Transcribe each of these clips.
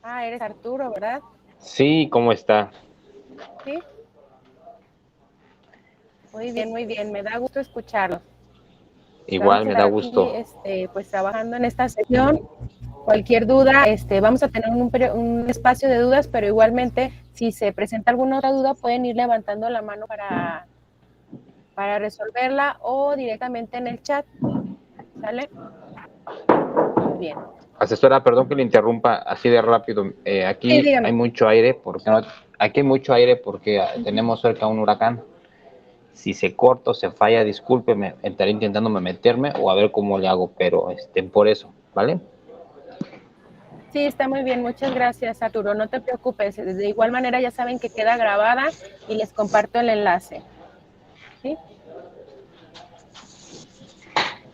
Eres Arturo, ¿verdad? Sí, ¿cómo está? Sí. Muy bien, me da gusto escucharlo. Igual Vamos a me da estar aquí, gusto. pues trabajando en esta sesión. Cualquier duda, vamos a tener un espacio de dudas, pero igualmente, si se presenta alguna otra duda, pueden ir levantando la mano para resolverla o directamente en el chat. ¿Sale? Muy bien. Asesora, perdón que le interrumpa así de rápido. Sí, Aquí hay dígame. mucho aire, porque no, aquí hay mucho aire porque tenemos cerca un huracán. Si se corta o se falla, discúlpeme, estaré intentándome meterme o a ver cómo le hago, pero por eso, ¿vale? Sí, está muy bien. Muchas gracias, Arturo. No te preocupes. De igual manera, ya saben que queda grabada y les comparto el enlace. ¿Sí?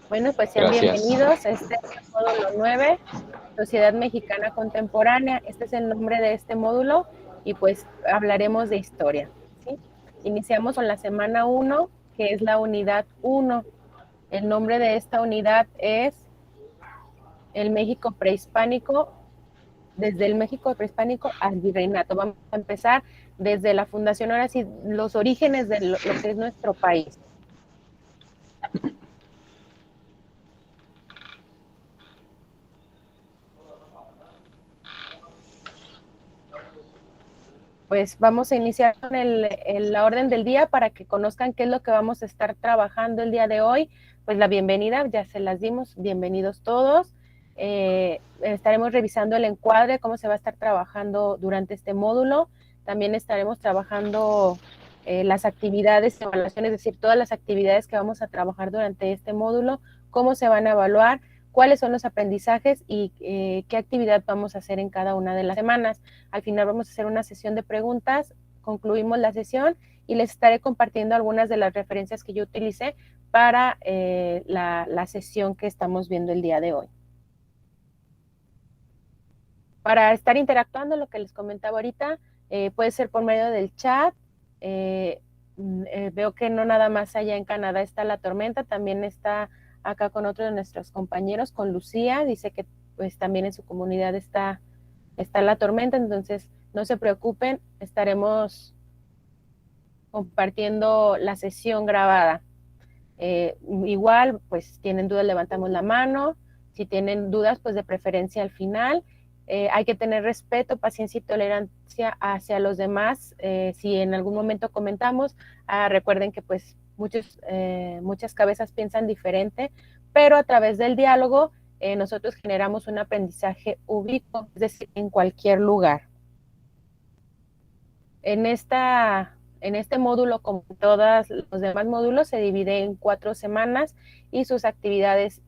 Bueno, pues sean Gracias. bienvenidos. Este es el módulo 9, Sociedad Mexicana Contemporánea. Este es el nombre de este módulo y pues hablaremos de historia. ¿Sí? Iniciamos con la semana 1, que es la unidad 1. El nombre de esta unidad es el México prehispánico, desde el México prehispánico al virreinato. Vamos a empezar desde la fundación, ahora sí, los orígenes de lo que es nuestro país. Pues vamos a iniciar con la orden del día para que conozcan qué es lo que vamos a estar trabajando el día de hoy. Pues la bienvenida, ya se las dimos, bienvenidos todos. Estaremos revisando el encuadre, cómo se va a estar trabajando durante este módulo. También estaremos trabajando las actividades, evaluaciones, es decir, todas las actividades que vamos a trabajar durante este módulo, cómo se van a evaluar, cuáles son los aprendizajes y qué actividad vamos a hacer en cada una de las semanas. Al final vamos a hacer una sesión de preguntas, concluimos la sesión y les estaré compartiendo algunas de las referencias que yo utilicé para la sesión que estamos viendo el día de hoy. Para estar interactuando, lo que les comentaba ahorita, puede ser por medio del chat. Veo que no nada más allá en Canadá está la tormenta, también está acá con otro de nuestros compañeros, con Lucía, dice que pues también en su comunidad está la tormenta, entonces no se preocupen, estaremos compartiendo la sesión grabada. Igual, pues tienen dudas, levantamos la mano. Si tienen dudas, pues de preferencia al final. Hay que tener respeto, paciencia y tolerancia hacia los demás. Si en algún momento comentamos, recuerden que pues muchas cabezas piensan diferente, pero a través del diálogo nosotros generamos un aprendizaje ubicuo, es decir, en cualquier lugar. En este módulo, como todos los demás módulos, se divide en 4 semanas y sus actividades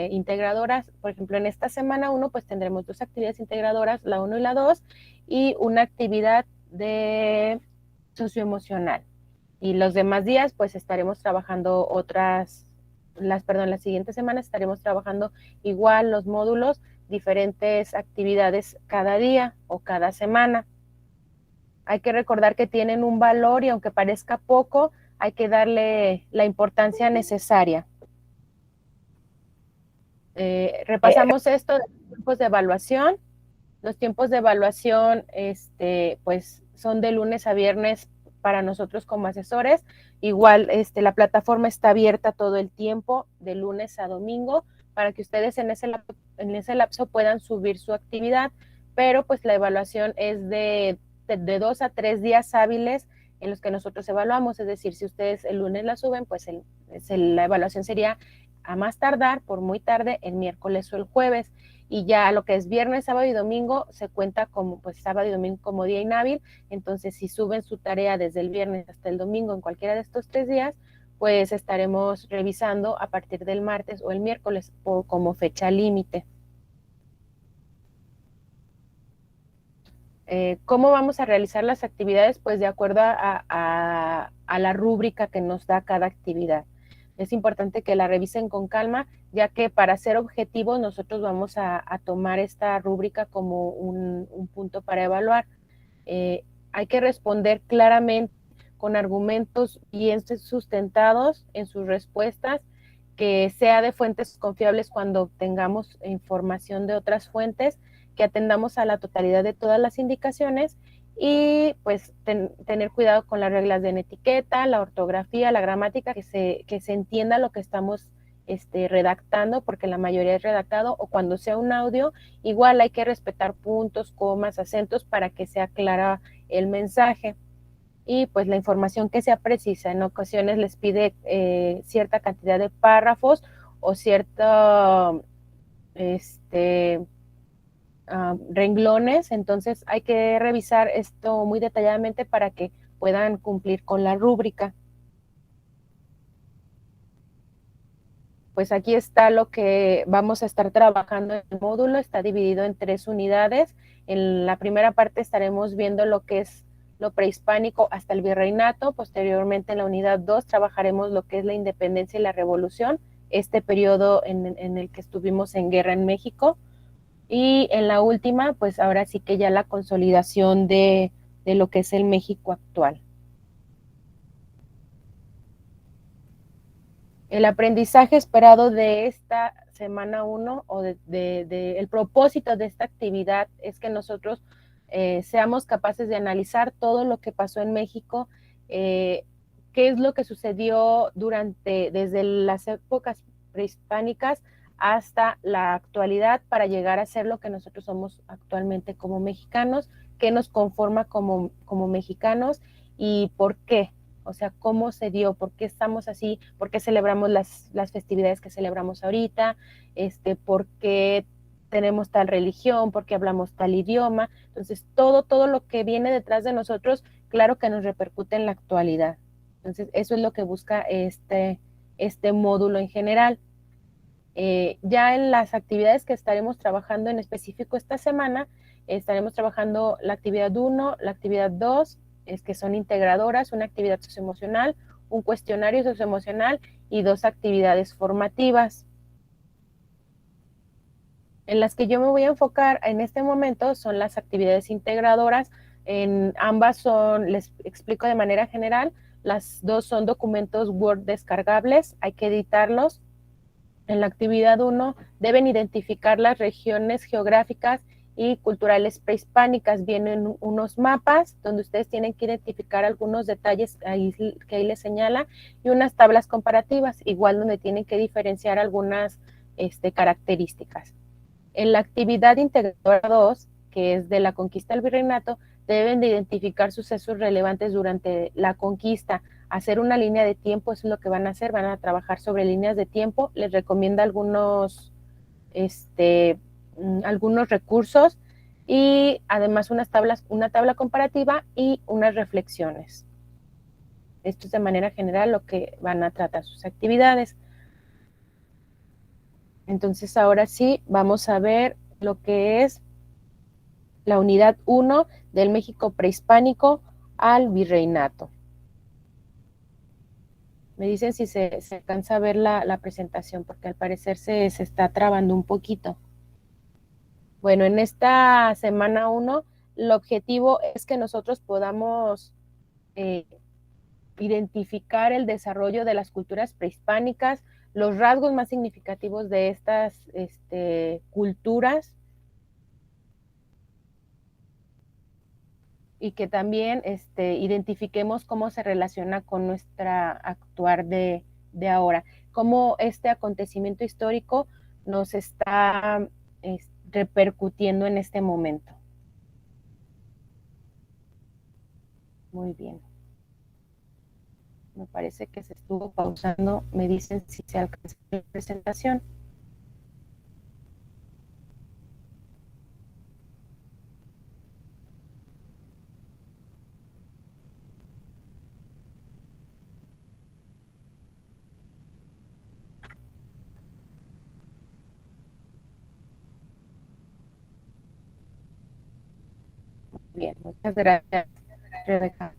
integradoras. Por ejemplo, en esta semana 1, pues tendremos 2 actividades integradoras, la 1 y la 2, y una actividad de socioemocional. Y los demás días, pues estaremos trabajando las siguientes semanas estaremos trabajando igual los módulos, diferentes actividades cada día o cada semana. Hay que recordar que tienen un valor y aunque parezca poco, hay que darle la importancia necesaria. Repasamos esto de los tiempos de evaluación. Los tiempos de evaluación, pues son de lunes a viernes para nosotros como asesores. Igual, la plataforma está abierta todo el tiempo, de lunes a domingo, para que ustedes en ese lapso puedan subir su actividad, pero pues la evaluación es de 2 a 3 días hábiles en los que nosotros evaluamos, es decir, si ustedes el lunes la suben, pues la evaluación sería a más tardar, por muy tarde, el miércoles o el jueves, y ya lo que es viernes, sábado y domingo se cuenta como pues sábado y domingo como día inhábil. Entonces si suben su tarea desde el viernes hasta el domingo en cualquiera de estos 3 días, pues estaremos revisando a partir del martes o el miércoles como fecha límite. ¿Cómo vamos a realizar las actividades? Pues de acuerdo a la rúbrica que nos da cada actividad. Es importante que la revisen con calma, ya que para ser objetivos nosotros vamos a tomar esta rúbrica como un punto para evaluar. Hay que responder claramente con argumentos bien sustentados en sus respuestas, que sea de fuentes confiables cuando obtengamos información de otras fuentes, que atendamos a la totalidad de todas las indicaciones y pues tener cuidado con las reglas de etiqueta, la ortografía, la gramática, que se entienda lo que estamos redactando, porque la mayoría es redactado, o cuando sea un audio, igual hay que respetar puntos, comas, acentos para que sea clara el mensaje. Y pues la información que sea precisa. En ocasiones les pide cierta cantidad de párrafos o cierto renglones, entonces hay que revisar esto muy detalladamente para que puedan cumplir con la rúbrica. Pues aquí está lo que vamos a estar trabajando en el módulo, está dividido en 3 unidades. En la primera parte estaremos viendo lo que es lo prehispánico hasta el virreinato. Posteriormente en la unidad 2 trabajaremos lo que es la independencia y la revolución, este periodo en el que estuvimos en guerra en México. Y en la última, pues ahora sí que ya la consolidación de lo que es el México actual. El aprendizaje esperado de esta semana 1 o el propósito de esta actividad es que nosotros seamos capaces de analizar todo lo que pasó en México, qué es lo que sucedió desde las épocas prehispánicas hasta la actualidad para llegar a ser lo que nosotros somos actualmente como mexicanos, qué nos conforma como mexicanos y por qué. O sea, cómo se dio, por qué estamos así, por qué celebramos las festividades que celebramos ahorita, por qué tenemos tal religión, por qué hablamos tal idioma. Entonces, todo lo que viene detrás de nosotros, claro que nos repercute en la actualidad. Entonces, eso es lo que busca este módulo en general. Ya en las actividades que estaremos trabajando en específico esta semana, estaremos trabajando la actividad 1, la actividad 2, que son integradoras, una actividad socioemocional, un cuestionario socioemocional y 2 actividades formativas. En las que yo me voy a enfocar en este momento son las actividades integradoras. En ambas les explico de manera general, las 2 son documentos Word descargables, hay que editarlos. En la actividad 1 deben identificar las regiones geográficas y culturales prehispánicas. Vienen unos mapas donde ustedes tienen que identificar algunos detalles que ahí les señala y unas tablas comparativas, igual donde tienen que diferenciar algunas características. En la actividad integradora 2, que es de la conquista del virreinato, deben de identificar sucesos relevantes durante la conquista, hacer una línea de tiempo, eso es lo que van a hacer, van a trabajar sobre líneas de tiempo, les recomienda algunos recursos y además una tabla comparativa y unas reflexiones. Esto es de manera general lo que van a tratar sus actividades. Entonces ahora sí, vamos a ver lo que es la unidad 1 del México prehispánico al virreinato. Me dicen si se alcanza a ver la presentación, porque al parecer se está trabando un poquito. Bueno, en esta semana 1, el objetivo es que nosotros podamos identificar el desarrollo de las culturas prehispánicas, los rasgos más significativos de estas culturas, y que también identifiquemos cómo se relaciona con nuestra actuar de ahora, cómo este acontecimiento histórico nos está repercutiendo en este momento. Muy bien. Me parece que se estuvo pausando. Me dicen si se alcanza la presentación. Bien, muchas gracias, Rebeca.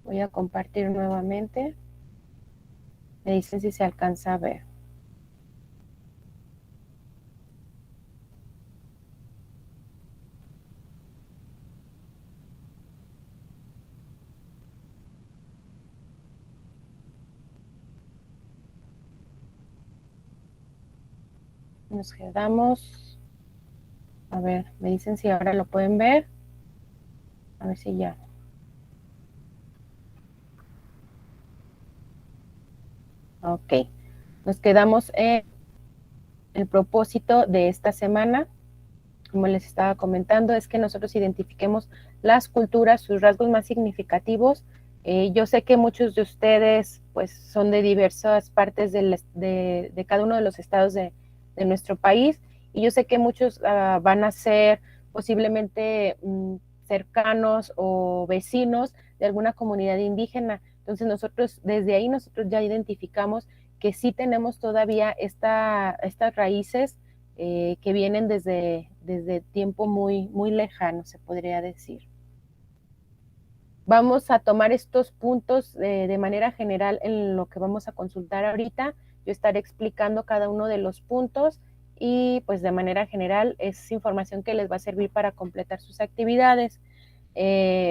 Voy a compartir nuevamente. Me dicen si se alcanza a ver. Nos quedamos, a ver, me dicen si ahora lo pueden ver, a ver si ya. Ok, nos quedamos en el propósito de esta semana. Como les estaba comentando, es que nosotros identifiquemos las culturas, sus rasgos más significativos. Yo sé que muchos de ustedes pues son de diversas partes de cada uno de los estados de nuestro país, y yo sé que muchos van a ser posiblemente cercanos o vecinos de alguna comunidad indígena. Entonces nosotros, desde ahí nosotros ya identificamos que sí tenemos todavía estas raíces que vienen desde tiempo muy lejano, se podría decir. Vamos a tomar estos puntos de manera general en lo que vamos a consultar ahorita. Yo estaré explicando cada uno de los puntos y pues de manera general es información que les va a servir para completar sus actividades.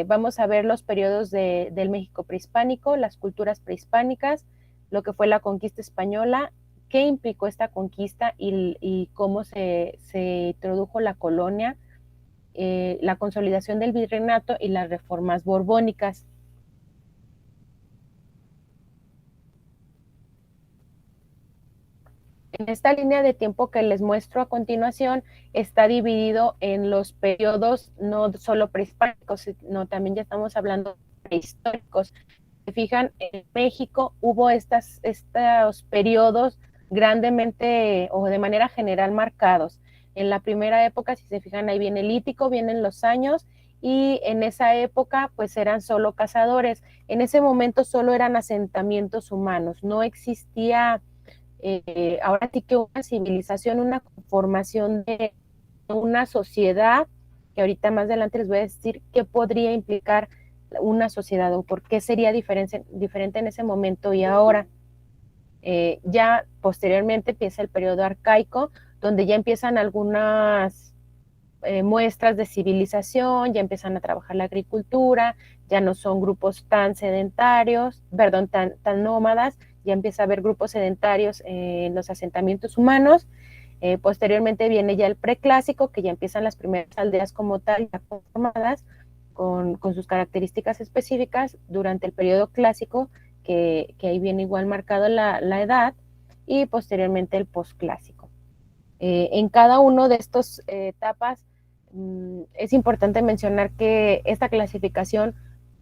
Vamos a ver los periodos del México prehispánico, las culturas prehispánicas, lo que fue la conquista española, qué implicó esta conquista y cómo se introdujo la colonia, la consolidación del virreinato y las reformas borbónicas. En esta línea de tiempo que les muestro a continuación está dividido en los periodos no solo prehispánicos, sino también ya estamos hablando de prehistóricos. Se fijan, en México hubo estos periodos grandemente o de manera general marcados. En la primera época, si se fijan, ahí viene el lítico, vienen los años, y en esa época pues eran solo cazadores. En ese momento solo eran asentamientos humanos, no existía ahora sí que una civilización, una conformación de una sociedad, que ahorita más adelante les voy a decir qué podría implicar una sociedad o por qué sería diferente en ese momento y ahora. Ya posteriormente empieza el periodo arcaico, donde ya empiezan algunas muestras de civilización, ya empiezan a trabajar la agricultura, ya no son grupos tan sedentarios, perdón, tan nómadas, ya empieza a haber grupos sedentarios en los asentamientos humanos. Posteriormente viene ya el preclásico, que ya empiezan las primeras aldeas como tal, ya conformadas, con sus características específicas durante el periodo clásico, que ahí viene igual marcado la edad, y posteriormente el posclásico. En cada uno de estas etapas es importante mencionar que esta clasificación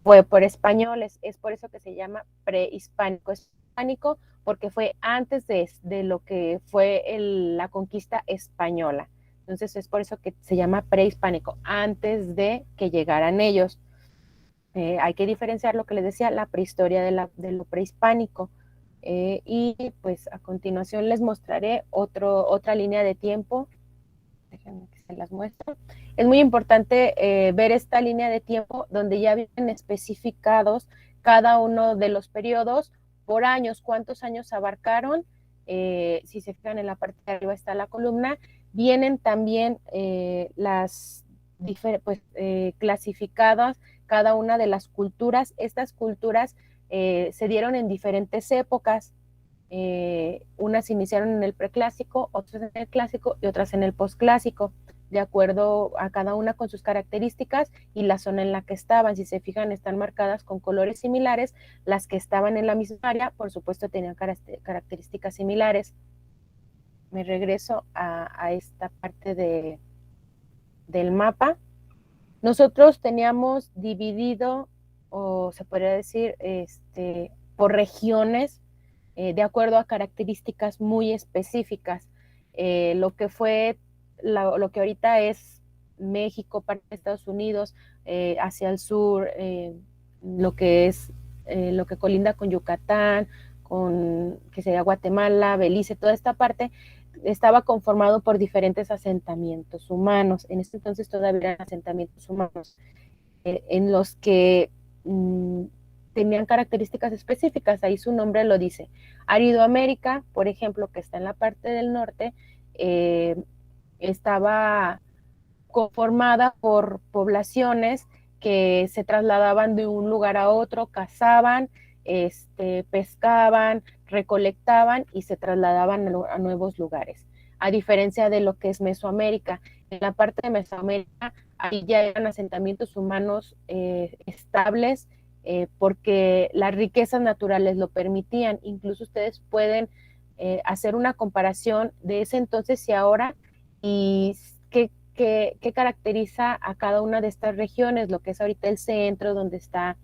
fue por españoles, es por eso que se llama prehispánico. Es hispánico porque fue antes de lo que fue la conquista española. Entonces es por eso que se llama prehispánico, antes de que llegaran ellos. Hay que diferenciar lo que les decía, la prehistoria de lo prehispánico. Y pues a continuación les mostraré otra línea de tiempo. Déjenme que se las muestro. Es muy importante ver esta línea de tiempo donde ya vienen especificados cada uno de los periodos por años, cuántos años abarcaron. Si se fijan en la parte de arriba está la columna. Vienen también clasificadas cada una de las culturas. Estas culturas se dieron en diferentes épocas. Unas iniciaron en el preclásico, otras en el clásico y otras en el posclásico, de acuerdo a cada una con sus características y la zona en la que estaban. Si se fijan, están marcadas con colores similares. Las que estaban en la misma área, por supuesto, tenían características similares. Me regreso a esta parte del mapa. Nosotros teníamos dividido, o se podría decir, por regiones, de acuerdo a características muy específicas. Lo que fue, lo que ahorita es México, parte de Estados Unidos, hacia el sur, lo que es, lo que colinda con Yucatán, que sería Guatemala, Belice, toda esta parte, estaba conformado por diferentes asentamientos humanos. En este entonces todavía eran asentamientos humanos, en los que tenían características específicas, ahí su nombre lo dice. Aridoamérica, por ejemplo, que está en la parte del norte, estaba conformada por poblaciones que se trasladaban de un lugar a otro, cazaban, pescaban, recolectaban y se trasladaban a nuevos lugares. a diferencia de lo que es Mesoamérica. En la parte de Mesoamérica, ahí ya eran asentamientos humanos estables, porque las riquezas naturales lo permitían. Incluso ustedes pueden hacer una comparación de ese entonces y ahora, y qué caracteriza a cada una de estas regiones, lo que es ahorita el centro, donde está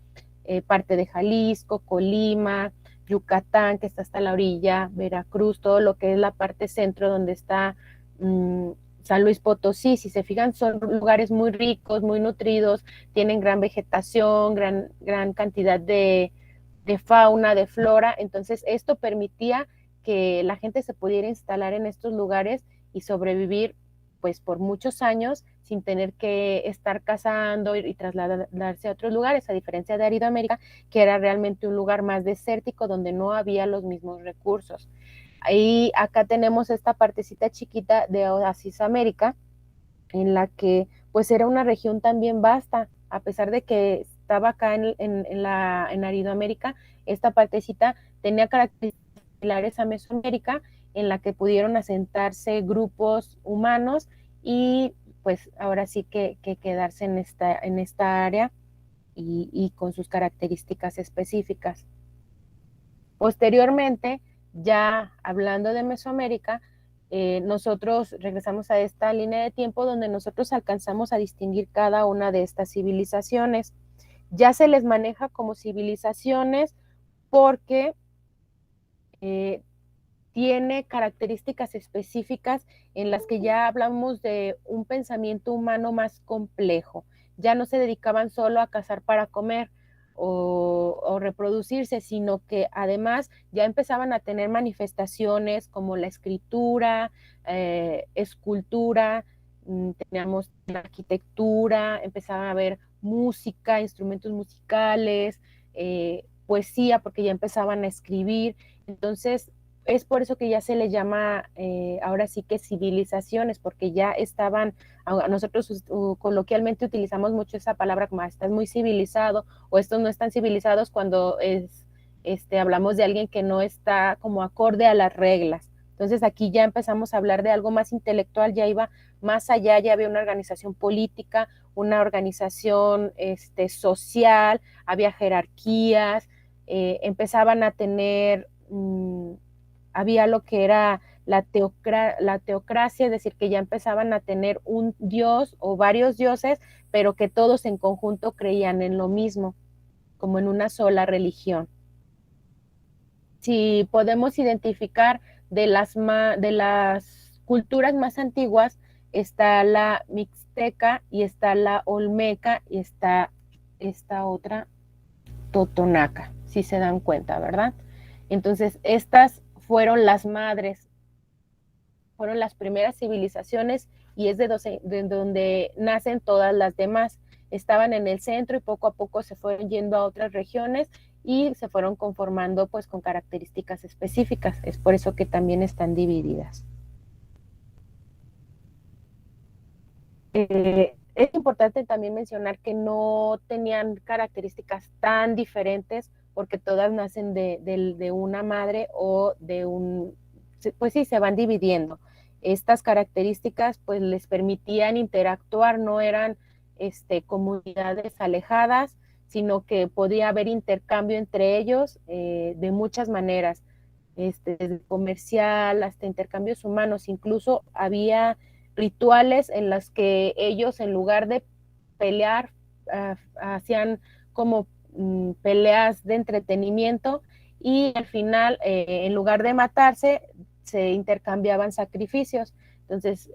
parte de Jalisco, Colima, Yucatán, que está hasta la orilla, Veracruz, todo lo que es la parte centro, donde está San Luis Potosí. Si se fijan, son lugares muy ricos, muy nutridos, tienen gran vegetación, gran cantidad de fauna, de flora. Entonces esto permitía que la gente se pudiera instalar en estos lugares y sobrevivir pues por muchos años sin tener que estar cazando y trasladarse a otros lugares, a diferencia de Aridoamérica, que era realmente un lugar más desértico donde no había los mismos recursos. Ahí acá tenemos esta partecita chiquita de Oasis América, en la que pues era una región también vasta, a pesar de que estaba acá en Aridoamérica, esta partecita tenía características similares a Mesoamérica, en la que pudieron asentarse grupos humanos y pues ahora sí que quedarse en esta área y con sus características específicas. Posteriormente, ya hablando de Mesoamérica, nosotros regresamos a esta línea de tiempo donde nosotros alcanzamos a distinguir cada una de estas civilizaciones. Ya se les maneja como civilizaciones porque tiene características específicas en las que ya hablamos de un pensamiento humano más complejo. Ya no se dedicaban solo a cazar para comer o reproducirse, sino que además ya empezaban a tener manifestaciones como la escritura, escultura, teníamos la arquitectura, empezaban a haber música, instrumentos musicales, poesía, porque ya empezaban a escribir. Entonces, es por eso que ya se le llama ahora sí que civilizaciones, porque ya estaban, nosotros coloquialmente utilizamos mucho esa palabra como estás muy civilizado, o estos no están civilizados cuando hablamos de alguien que no está como acorde a las reglas. Entonces aquí ya empezamos a hablar de algo más intelectual, ya iba más allá, ya había una organización política, una organización social, había jerarquías, empezaban a tener había lo que era la teocracia, es decir, que ya empezaban a tener un dios o varios dioses, pero que todos en conjunto creían en lo mismo, como en una sola religión. Si podemos identificar de las culturas más antiguas, está la mixteca y está la olmeca y está esta otra totonaca, si se dan cuenta, ¿verdad? Entonces, estas fueron las madres, fueron las primeras civilizaciones y es de donde nacen todas las demás. Estaban en el centro y poco a poco se fueron yendo a otras regiones y se fueron conformando pues con características específicas. Es por eso que también están divididas. Es importante también mencionar que no tenían características tan diferentes porque todas nacen de una madre o de un, pues sí, se van dividiendo. Estas características pues les permitían interactuar, no eran comunidades alejadas, sino que podía haber intercambio entre ellos de muchas maneras, desde comercial hasta intercambios humanos. Incluso había rituales en los que ellos, en lugar de pelear, hacían como peleas de entretenimiento y al final, en lugar de matarse, se intercambiaban sacrificios. Entonces,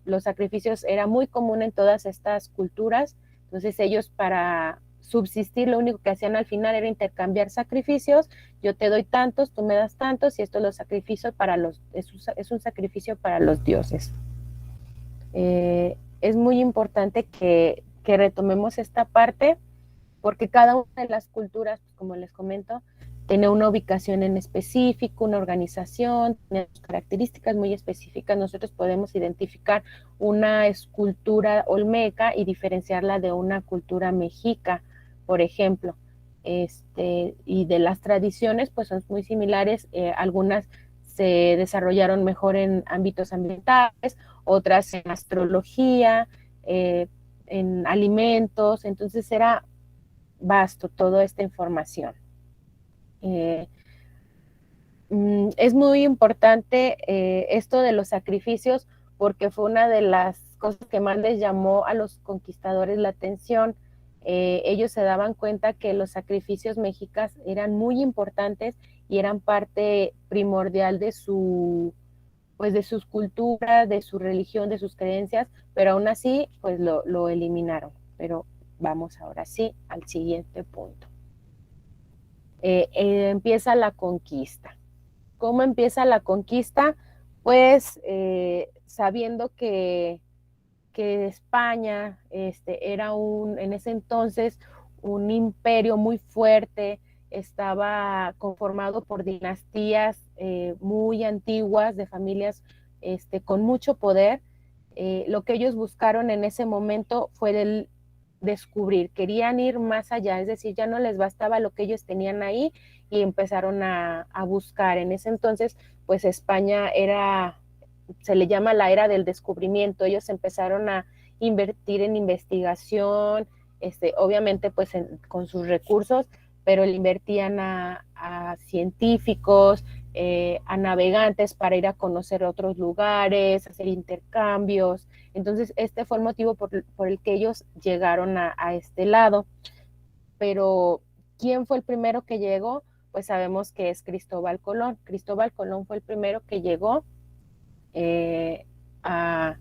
los sacrificios era muy común en todas estas culturas. Entonces, ellos para subsistir, lo único que hacían al final era intercambiar sacrificios. Yo te doy tantos, tú me das tantos, y esto lo sacrificio es un sacrificio para los dioses. Es muy importante que retomemos esta parte, porque cada una de las culturas, pues, como les comento, tiene una ubicación en específico, una organización, tiene características muy específicas. Nosotros podemos identificar una escultura olmeca y diferenciarla de una cultura mexica, por ejemplo. Y de las tradiciones, pues son muy similares, algunas se desarrollaron mejor en ámbitos ambientales, otras en astrología, en alimentos. Entonces era vasto toda esta información. Es muy importante esto de los sacrificios, porque fue una de las cosas que más les llamó a los conquistadores la atención. Ellos se daban cuenta que los sacrificios mexicas eran muy importantes y eran parte primordial de pues de sus culturas, de su religión, de sus creencias, pero aún así pues lo eliminaron. Pero vamos ahora sí al siguiente punto. Empieza la conquista. ¿Cómo empieza la conquista? Pues sabiendo que España era en ese entonces un imperio muy fuerte, estaba conformado por dinastías muy antiguas, de familias con mucho poder. Lo que ellos buscaron en ese momento fue el descubrir, querían ir más allá, es decir, ya no les bastaba lo que ellos tenían ahí y empezaron a buscar. En ese entonces, pues España se le llama la era del descubrimiento. Ellos empezaron a invertir en investigación, obviamente pues con sus recursos, pero le invertían a científicos, a navegantes para ir a conocer otros lugares, hacer intercambios. Entonces este fue el motivo por el que ellos llegaron a este lado. Pero ¿quién fue el primero que llegó? Pues sabemos que es Cristóbal Colón. Cristóbal Colón fue el primero que llegó a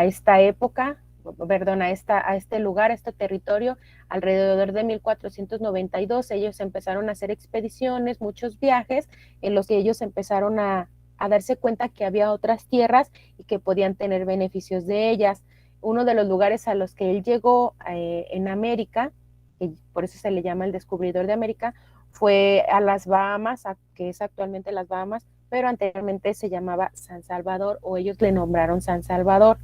esta época, perdón, a este lugar, a este territorio, alrededor de 1492. Ellos empezaron a hacer expediciones, muchos viajes, en los que ellos empezaron a darse cuenta que había otras tierras y que podían tener beneficios de ellas. Uno de los lugares a los que él llegó en América, y por eso se le llama el descubridor de América, fue a las Bahamas, que es actualmente las Bahamas, pero anteriormente se llamaba San Salvador, o ellos le nombraron San Salvador.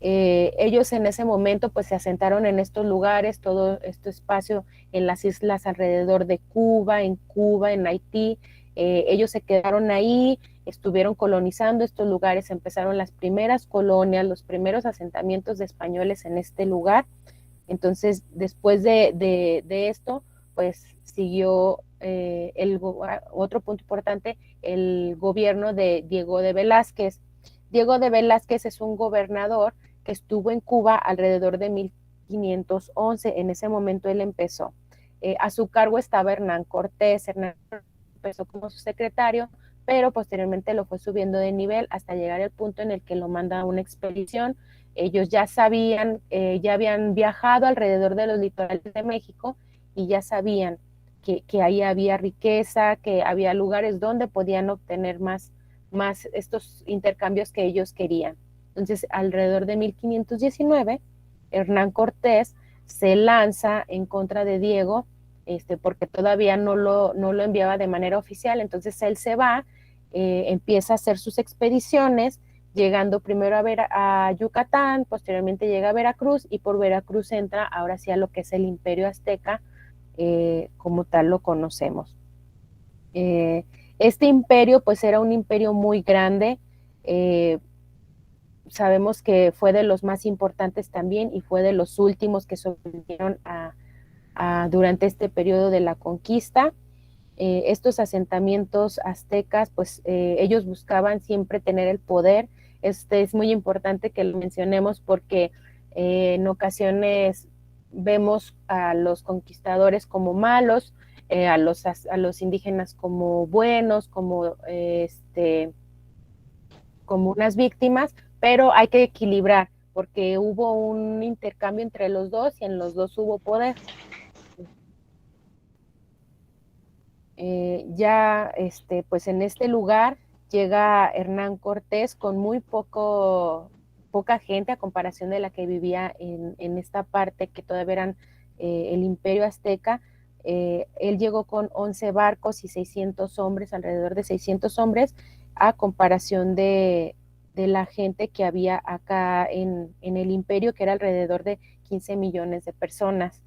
Ellos en ese momento pues se asentaron en estos lugares, todo este espacio en las islas alrededor de Cuba, en Haití. Ellos se quedaron ahí, estuvieron colonizando estos lugares, empezaron las primeras colonias, los primeros asentamientos de españoles en este lugar. Entonces, después de esto, pues siguió otro punto importante, el gobierno de Diego de Velázquez. Diego de Velázquez es un gobernador que estuvo en Cuba alrededor de 1511. En ese momento él empezó. A su cargo estaba Hernán Cortés. Hernán empezó como su secretario, pero posteriormente lo fue subiendo de nivel hasta llegar al punto en el que lo manda a una expedición. Ellos ya sabían, ya habían viajado alrededor de los litorales de México y ya sabían que ahí había riqueza, que había lugares donde podían obtener más estos intercambios que ellos querían. Entonces, alrededor de 1519, Hernán Cortés se lanza en contra de Diego, porque todavía no lo enviaba de manera oficial. Entonces él se va, empieza a hacer sus expediciones, llegando primero a Yucatán, posteriormente llega a Veracruz, y por Veracruz entra ahora sí a lo que es el Imperio Azteca, como tal lo conocemos. Este imperio pues era un imperio muy grande, sabemos que fue de los más importantes también y fue de los últimos que sobrevivieron durante este periodo de la conquista. Estos asentamientos aztecas, pues ellos buscaban siempre tener el poder. Es muy importante que lo mencionemos porque en ocasiones vemos a los conquistadores como malos, a los indígenas como buenos, como unas víctimas, pero hay que equilibrar porque hubo un intercambio entre los dos y en los dos hubo poder. Pues en este lugar llega Hernán Cortés con muy poca gente a comparación de la que vivía en esta parte que todavía eran el Imperio Azteca. Él llegó con 11 barcos y 600 hombres, alrededor de 600 hombres, a comparación de la gente que había acá en el imperio, que era alrededor de 15 millones de personas.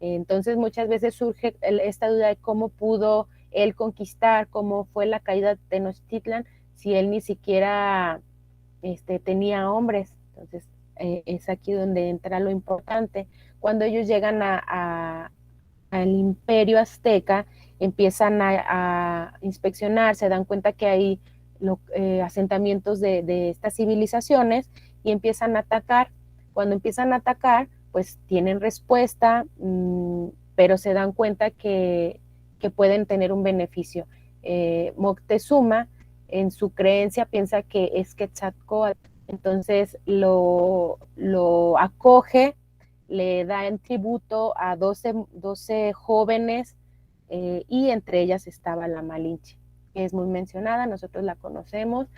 Entonces muchas veces surge esta duda de cómo pudo él conquistar, cómo fue la caída de Tenochtitlan, si él ni siquiera tenía hombres. Entonces, es aquí donde entra lo importante. Cuando ellos llegan al imperio azteca, empiezan a inspeccionar, se dan cuenta que hay asentamientos de estas civilizaciones y empiezan a atacar. Cuando empiezan a atacar, pues tienen respuesta, pero se dan cuenta que pueden tener un beneficio. Moctezuma, en su creencia, piensa que es Quetzalcóatl, entonces lo acoge, le da en tributo a 12 jóvenes, y entre ellas estaba la Malinche, que es muy mencionada, nosotros la conocemos,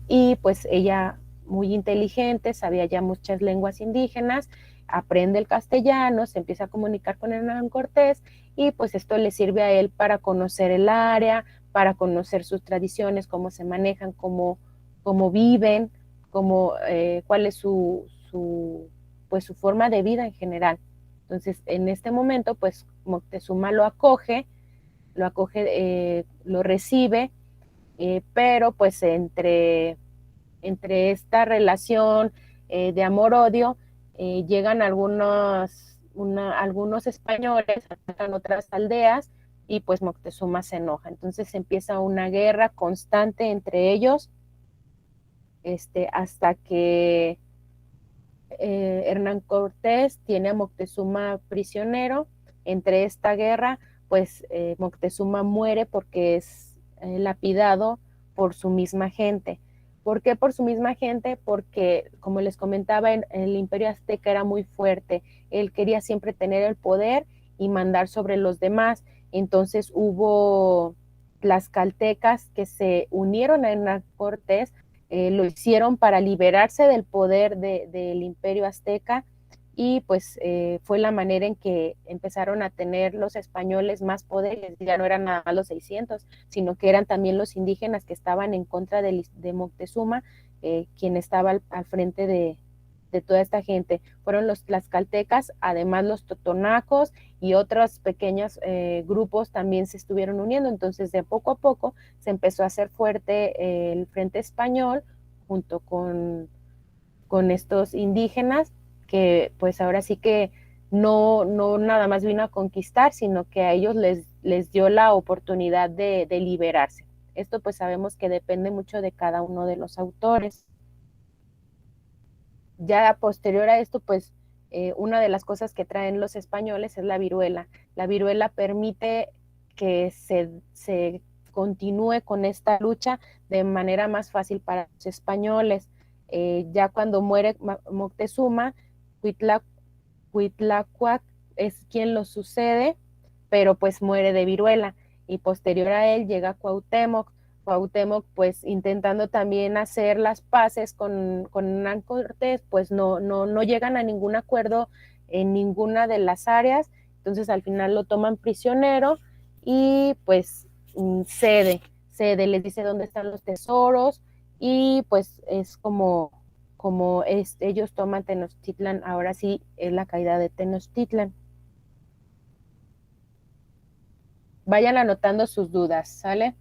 y pues ella, muy inteligente, sabía ya muchas lenguas indígenas, aprende el castellano, se empieza a comunicar con Hernán Cortés, y pues esto le sirve a él para conocer el área, para conocer sus tradiciones, cómo se manejan, cómo viven, cuál es pues su forma de vida en general. Entonces, en este momento, pues Moctezuma lo acoge, lo recibe, pero pues entre esta relación de amor-odio, llegan algunos españoles, atacan otras aldeas, y pues Moctezuma se enoja. Entonces empieza una guerra constante entre ellos, hasta que Hernán Cortés tiene a Moctezuma prisionero. Entre esta guerra, pues Moctezuma muere porque es lapidado por su misma gente. ¿Por qué por su misma gente? Porque, como les comentaba, el imperio azteca era muy fuerte. Él quería siempre tener el poder y mandar sobre los demás. Entonces hubo tlaxcaltecas que se unieron a Hernán Cortés, lo hicieron para liberarse del poder del imperio azteca, y pues fue la manera en que empezaron a tener los españoles más poderes. Ya no eran nada más los 600, sino que eran también los indígenas que estaban en contra de Moctezuma, quien estaba al frente de toda esta gente. Fueron los tlaxcaltecas, además los totonacos y otros pequeños grupos también se estuvieron uniendo. Entonces, de poco a poco se empezó a hacer fuerte el frente español junto con estos indígenas, que pues ahora sí que no nada más vino a conquistar, sino que a ellos les dio la oportunidad de liberarse. Esto pues sabemos que depende mucho de cada uno de los autores. Ya posterior a esto, pues una de las cosas que traen los españoles es la viruela. La viruela permite que se continúe con esta lucha de manera más fácil para los españoles. Ya cuando muere Moctezuma, Cuitláhuac es quien lo sucede, pero pues muere de viruela, y posterior a él llega Cuauhtémoc, pues intentando también hacer las paces con Hernán Cortés, pues no llegan a ningún acuerdo en ninguna de las áreas. Entonces al final lo toman prisionero y pues cede, les dice dónde están los tesoros, y pues es como ellos toman Tenochtitlan. Ahora sí es la caída de Tenochtitlan. Vayan anotando sus dudas, ¿sale?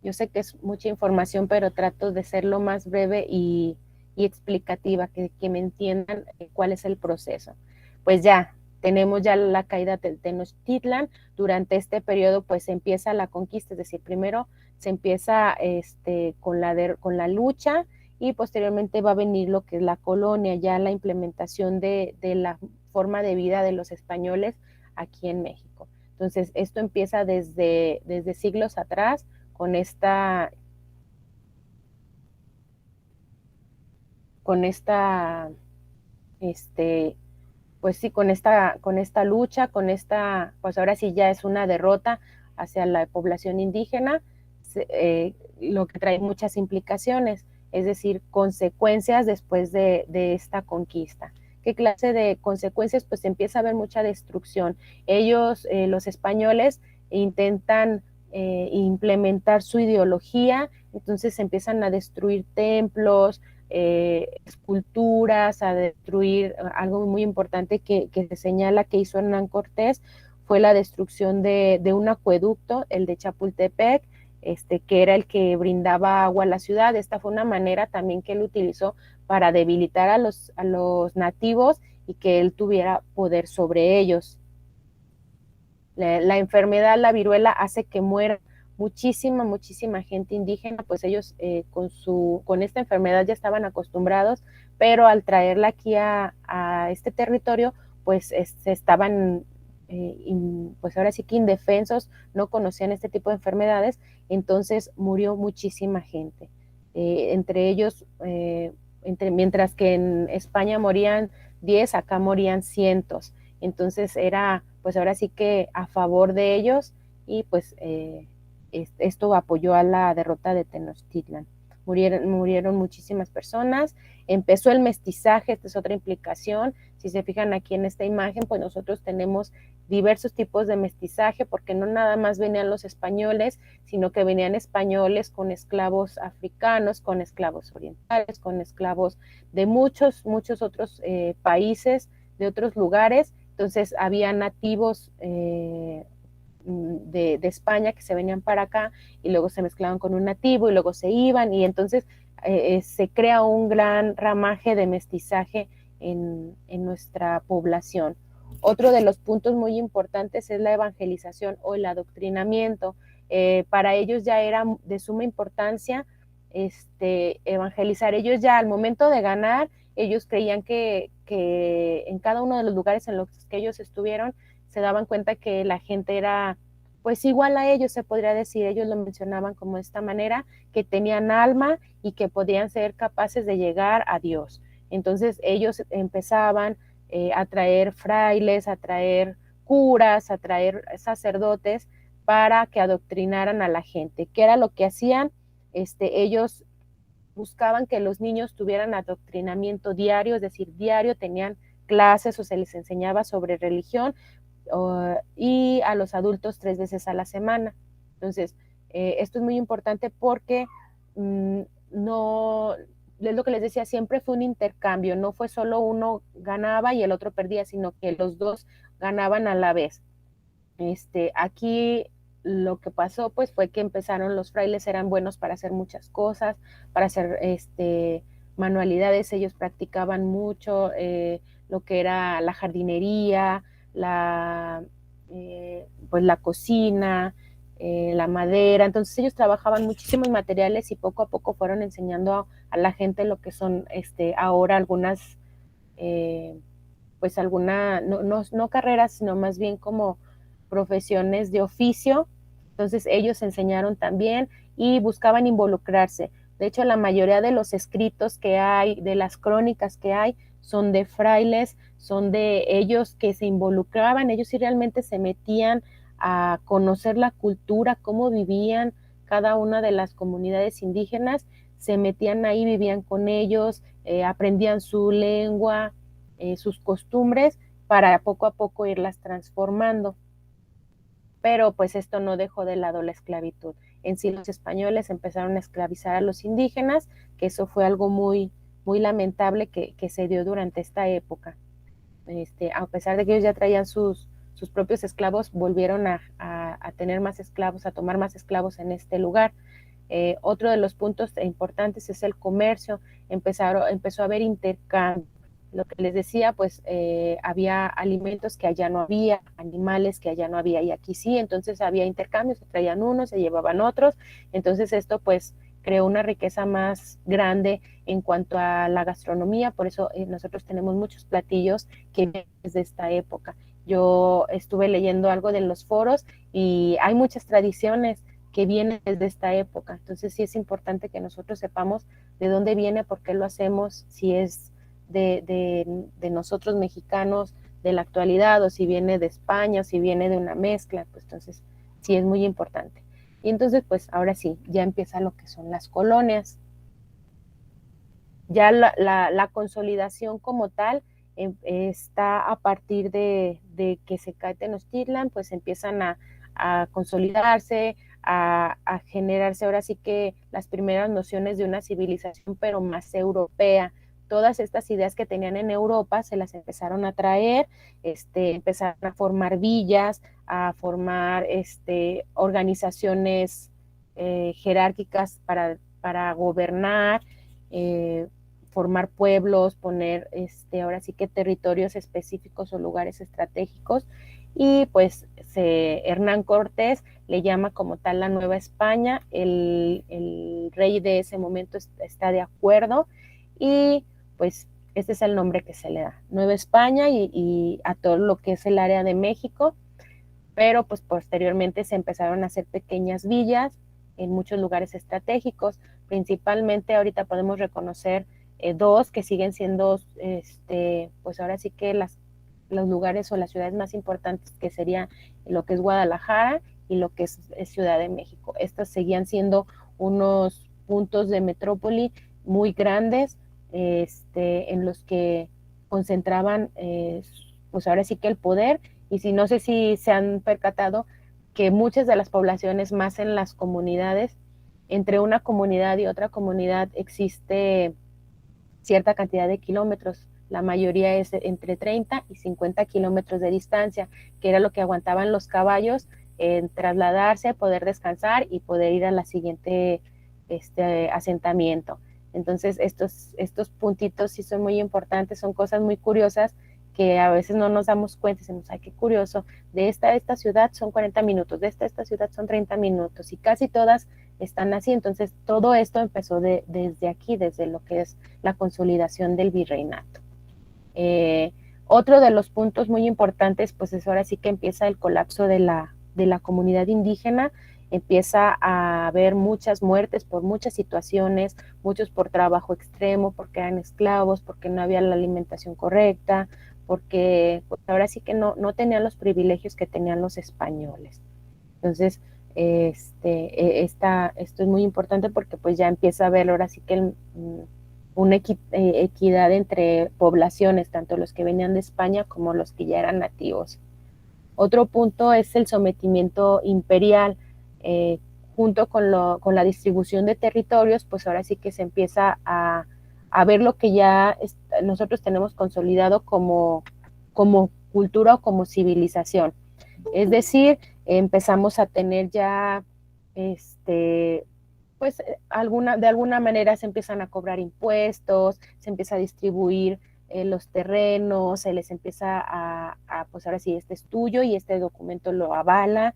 Yo sé que es mucha información, pero trato de ser lo más breve y explicativa, que me entiendan cuál es el proceso. Pues ya, tenemos ya la caída de Tenochtitlan. Durante este periodo pues empieza la conquista, es decir, primero se empieza con la lucha, y posteriormente va a venir lo que es la colonia, ya la implementación de la forma de vida de los españoles aquí en México. Entonces esto empieza desde siglos atrás, con esta pues sí, con esta lucha, pues ahora sí ya es una derrota hacia la población indígena, lo que trae muchas implicaciones, es decir, consecuencias después de esta conquista. ¿Qué clase de consecuencias? Pues empieza a haber mucha destrucción. Ellos, los españoles, intentan implementar su ideología, entonces empiezan a destruir templos, esculturas, a destruir. Algo muy importante que se señala que hizo Hernán Cortés fue la destrucción de un acueducto, el de Chapultepec, que era el que brindaba agua a la ciudad. Esta fue una manera también que él utilizó para debilitar a los nativos y que él tuviera poder sobre ellos. La enfermedad, la viruela, hace que muera muchísima gente indígena, pues ellos con esta enfermedad ya estaban acostumbrados, pero al traerla aquí a este territorio, pues estaban, pues ahora sí que indefensos, no conocían este tipo de enfermedades, entonces murió muchísima gente. Entre ellos, mientras que en España morían 10, acá morían cientos. Entonces era, pues ahora sí que a favor de ellos, y pues esto apoyó a la derrota de Tenochtitlan. Murieron muchísimas personas, empezó el mestizaje, esta es otra implicación. Si se fijan aquí en esta imagen, pues nosotros tenemos diversos tipos de mestizaje, porque no nada más venían los españoles, sino que venían españoles con esclavos africanos, con esclavos orientales, con esclavos de muchos otros países, de otros lugares. Entonces había nativos de España que se venían para acá y luego se mezclaban con un nativo y luego se iban, y entonces se crea un gran ramaje de mestizaje en nuestra población. Otro de los puntos muy importantes es la evangelización o el adoctrinamiento. Para ellos ya era de suma importancia evangelizar. Ellos ya al momento de ganar, ellos creían que en cada uno de los lugares en los que ellos estuvieron, se daban cuenta que la gente era pues igual a ellos, se podría decir. Ellos lo mencionaban como de esta manera, que tenían alma y que podían ser capaces de llegar a Dios. Entonces ellos empezaban a traer frailes, a traer curas, a traer sacerdotes para que adoctrinaran a la gente. ¿Qué era lo que hacían? Ellos buscaban que los niños tuvieran adoctrinamiento diario, es decir, diario tenían clases o se les enseñaba sobre religión, y a los adultos 3 veces a la semana. Entonces, esto es muy importante porque no, es lo que les decía, siempre fue un intercambio, no fue solo uno ganaba y el otro perdía, sino que los dos ganaban a la vez. Aquí lo que pasó pues fue que empezaron, los frailes eran buenos para hacer muchas cosas, para hacer manualidades. Ellos practicaban mucho lo que era la jardinería, pues la cocina, la madera. Entonces ellos trabajaban muchísimos materiales y poco a poco fueron enseñando a la gente lo que son ahora algunas, pues no carreras, sino más bien como profesiones de oficio. Entonces ellos enseñaron también y buscaban involucrarse. De hecho, la mayoría de los escritos que hay, de las crónicas que hay, son de frailes, son de ellos que se involucraban, ellos sí realmente se metían a conocer la cultura, cómo vivían cada una de las comunidades indígenas, se metían ahí, vivían con ellos, aprendían su lengua, sus costumbres, para poco a poco irlas transformando. Pero pues esto no dejó de lado la esclavitud. En sí los españoles empezaron a esclavizar a los indígenas, que eso fue algo muy lamentable que se dio durante esta época. A pesar de que ellos ya traían sus propios esclavos, volvieron a tener más esclavos, a tomar más esclavos en este lugar. Otro de los puntos importantes es el comercio. Empezó a haber intercambio. Lo que les decía, pues había alimentos que allá no había, animales que allá no había y aquí sí, entonces había intercambios, se traían unos, se llevaban otros. Entonces esto pues creó una riqueza más grande en cuanto a la gastronomía. Por eso nosotros tenemos muchos platillos que vienen desde esta época. Yo estuve leyendo algo de los foros y hay muchas tradiciones que vienen desde esta época. Entonces sí es importante que nosotros sepamos de dónde viene, por qué lo hacemos, si es de nosotros mexicanos de la actualidad, o si viene de España, o si viene de una mezcla. Pues entonces sí es muy importante. Y entonces pues ahora sí, ya empieza lo que son las colonias. Ya la consolidación como tal está a partir de que se cae Tenochtitlan, pues empiezan a consolidarse, a generarse ahora sí que las primeras nociones de una civilización, pero más europea. todas estas ideas que tenían en Europa se las empezaron a traer, empezaron a formar villas, a formar organizaciones jerárquicas para gobernar, formar pueblos, poner ahora sí que territorios específicos o lugares estratégicos, y pues Hernán Cortés le llama como tal la Nueva España. El rey de ese momento está de acuerdo, y pues este es el nombre que se le da, Nueva España, y a todo lo que es el área de México. Pero pues posteriormente se empezaron a hacer pequeñas villas en muchos lugares estratégicos. Principalmente ahorita podemos reconocer dos que siguen siendo pues ahora sí que los lugares o las ciudades más importantes, que sería lo que es Guadalajara y lo que es Ciudad de México. Estas seguían siendo unos puntos de metrópoli muy grandes, en los que concentraban pues ahora sí que el poder. Y si no sé si se han percatado que muchas de las poblaciones, más en las comunidades, entre una comunidad y otra comunidad existe cierta cantidad de kilómetros. La mayoría es entre 30 y 50 kilómetros de distancia, que era lo que aguantaban los caballos en trasladarse, poder descansar y poder ir a la siguiente asentamiento. Entonces, estos puntitos sí son muy importantes, son cosas muy curiosas que a veces no nos damos cuenta. Decimos, ay, qué curioso, de esta ciudad son 40 minutos, de esta ciudad son 30 minutos, y casi todas están así. Entonces, todo esto empezó desde aquí, desde lo que es la consolidación del virreinato. Otro de los puntos muy importantes, pues es ahora sí que empieza el colapso de la comunidad indígena. Empieza a haber muchas muertes por muchas situaciones, muchos por trabajo extremo, porque eran esclavos, porque no había la alimentación correcta, porque pues ahora sí que no tenían los privilegios que tenían los españoles. Entonces, esto es muy importante, porque pues ya empieza a haber ahora sí que una equidad entre poblaciones, tanto los que venían de España como los que ya eran nativos. Otro punto es el sometimiento imperial. Junto con la distribución de territorios, pues ahora sí que se empieza a ver lo que ya nosotros tenemos consolidado como cultura o como civilización. Es decir, empezamos a tener ya, pues de alguna manera se empiezan a cobrar impuestos, se empieza a distribuir los terrenos, se les empieza pues ahora sí, este es tuyo y este documento lo avala.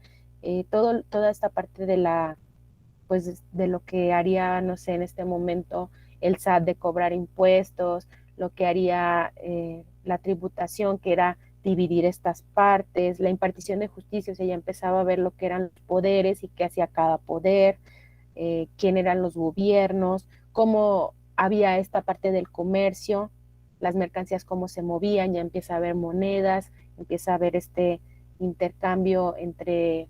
Toda esta parte pues de lo que haría, no sé, en este momento el SAT, de cobrar impuestos, lo que haría la tributación, que era dividir estas partes, la impartición de justicia. O sea, ya empezaba a ver lo que eran los poderes y qué hacía cada poder, quién eran los gobiernos, cómo había esta parte del comercio, las mercancías cómo se movían, ya empieza a haber monedas, empieza a haber este intercambio entre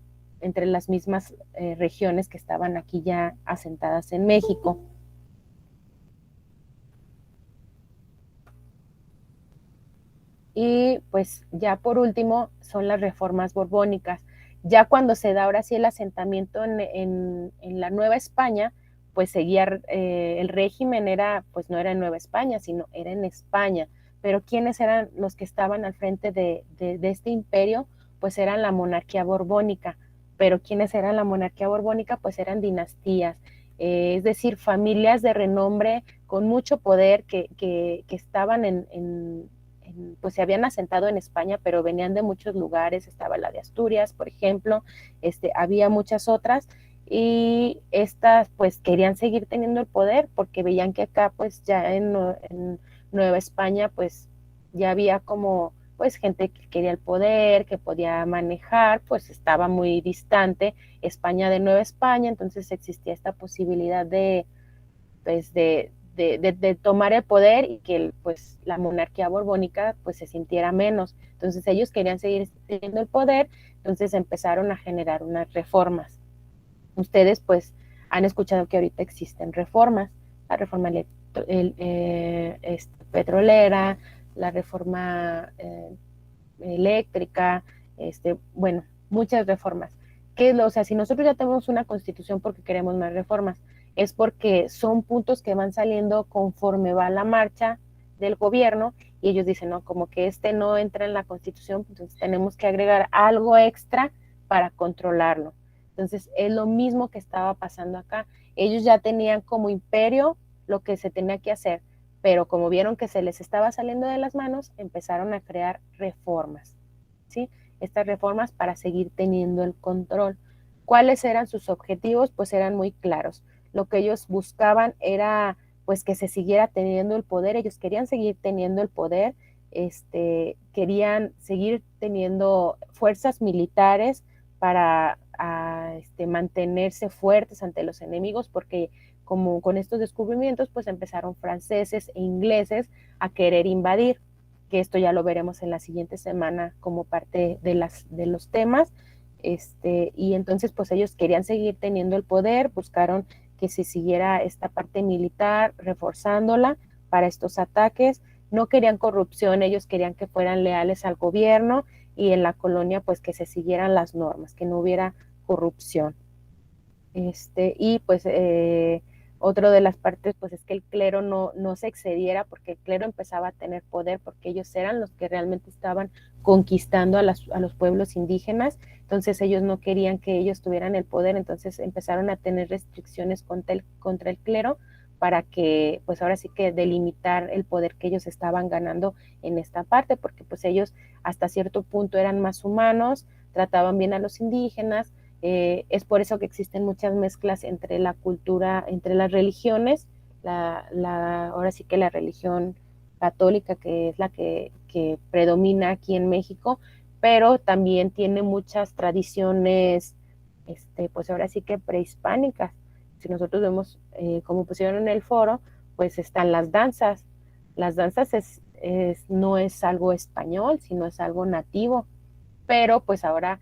las mismas regiones que estaban aquí ya asentadas en México. Y pues ya por último son las reformas borbónicas. Ya cuando se da ahora sí el asentamiento en la Nueva España, pues seguía el régimen, pues no era en Nueva España, sino era en España. Pero ¿quiénes eran los que estaban al frente de este imperio? Pues eran la monarquía borbónica. Pero ¿quiénes eran la monarquía borbónica? Pues eran dinastías, es decir, familias de renombre con mucho poder que estaban pues se habían asentado en España, pero venían de muchos lugares. Estaba la de Asturias, por ejemplo, había muchas otras, y estas pues querían seguir teniendo el poder, porque veían que acá pues ya en Nueva España pues ya había como pues gente que quería el poder, que podía manejar. Pues estaba muy distante España de Nueva España, entonces existía esta posibilidad pues de tomar el poder, y que pues la monarquía borbónica pues se sintiera menos. Entonces ellos querían seguir teniendo el poder, entonces empezaron a generar unas reformas. Ustedes pues han escuchado que ahorita existen reformas, la reforma petrolera, la reforma eléctrica, bueno, muchas reformas. O sea, si nosotros ya tenemos una constitución porque queremos más reformas, es porque son puntos que van saliendo conforme va la marcha del gobierno, y ellos dicen, no, como que no entra en la Constitución, entonces tenemos que agregar algo extra para controlarlo. Entonces es lo mismo que estaba pasando acá. Ellos ya tenían como imperio lo que se tenía que hacer, pero como vieron que se les estaba saliendo de las manos, empezaron a crear reformas, ¿sí? Estas reformas para seguir teniendo el control. ¿Cuáles eran sus objetivos? Pues eran muy claros. Lo que ellos buscaban era pues que se siguiera teniendo el poder, ellos querían seguir teniendo el poder, querían seguir teniendo fuerzas militares para mantenerse fuertes ante los enemigos, porque como con estos descubrimientos, pues empezaron franceses e ingleses a querer invadir, que esto ya lo veremos en la siguiente semana como parte de los temas, y entonces pues ellos querían seguir teniendo el poder, buscaron que se siguiera esta parte militar, reforzándola para estos ataques, no querían corrupción, ellos querían que fueran leales al gobierno y en la colonia pues que se siguieran las normas, que no hubiera corrupción. Y pues otro de las partes pues es que el clero no se excediera, porque el clero empezaba a tener poder, porque ellos eran los que realmente estaban conquistando a los pueblos indígenas, entonces ellos no querían que ellos tuvieran el poder, entonces empezaron a tener restricciones contra el clero para que pues ahora sí que delimitar el poder que ellos estaban ganando en esta parte, porque pues ellos hasta cierto punto eran más humanos, trataban bien a los indígenas, es por eso que existen muchas mezclas entre la cultura, entre las religiones, ahora sí que la religión católica, que es la que predomina aquí en México, pero también tiene muchas tradiciones, pues ahora sí que prehispánicas. Si nosotros vemos, como pusieron en el foro, pues están las danzas. Las danzas no es algo español, sino es algo nativo, pero pues ahora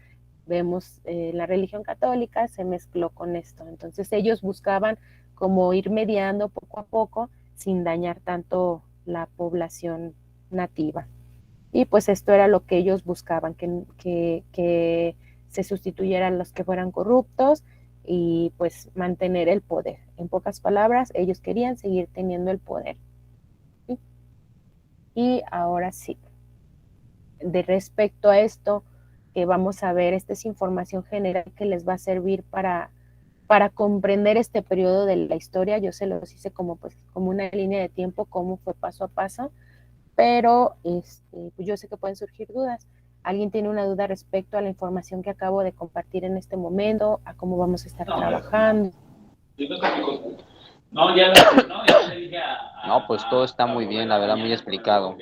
vemos la religión católica se mezcló con esto. Entonces ellos buscaban como ir mediando poco a poco sin dañar tanto la población nativa. Y pues esto era lo que ellos buscaban, que se sustituyeran los que fueran corruptos y pues mantener el poder. En pocas palabras, ellos querían seguir teniendo el poder. ¿Sí? Y ahora sí, de respecto a esto que vamos a ver, esta es información general que les va a servir para comprender este periodo de la historia. Yo se los hice como, pues, como una línea de tiempo, cómo fue paso a paso, pero pues yo sé que pueden surgir dudas. ¿Alguien tiene una duda respecto a la información que acabo de compartir en este momento, a cómo vamos a estar trabajando? No, ya le dije No, pues todo está muy bien, la verdad, muy explicado.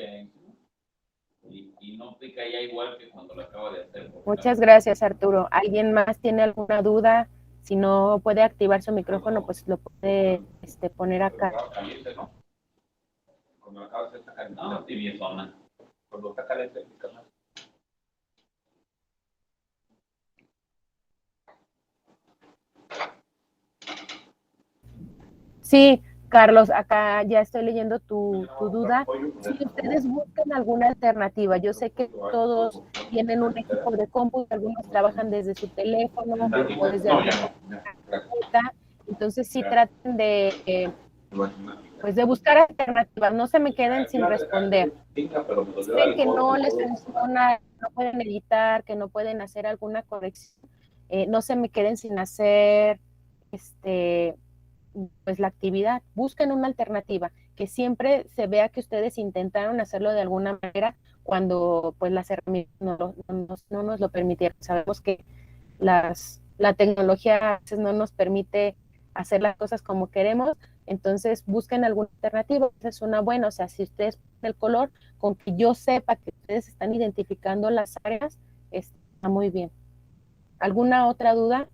Y no aplica ya igual que cuando lo acabo de hacer. Muchas gracias, Arturo. ¿Alguien más tiene alguna duda? Si no puede activar su micrófono, pues lo puede poner acá. Cuando acabas está caliente. No, tibiezona. Cuando está caliente, más. Sí, Carlos, acá ya estoy leyendo tu duda. Si ustedes buscan alguna alternativa, yo sé que todos tienen un equipo de compu, algunos trabajan desde su teléfono o desde alguna tableta, entonces sí traten pues de buscar alternativas, no se me queden sin responder. Si ven que no les funciona, no pueden editar, que no pueden hacer alguna corrección, no se me queden sin hacer pues la actividad, busquen una alternativa, que siempre se vea que ustedes intentaron hacerlo de alguna manera cuando pues las herramientas no nos lo permitieron. Sabemos que la tecnología a veces no nos permite hacer las cosas como queremos, entonces busquen alguna alternativa, esa es una buena, o sea, si ustedes ponen el color, con que yo sepa que ustedes están identificando las áreas, está muy bien. ¿Alguna otra duda?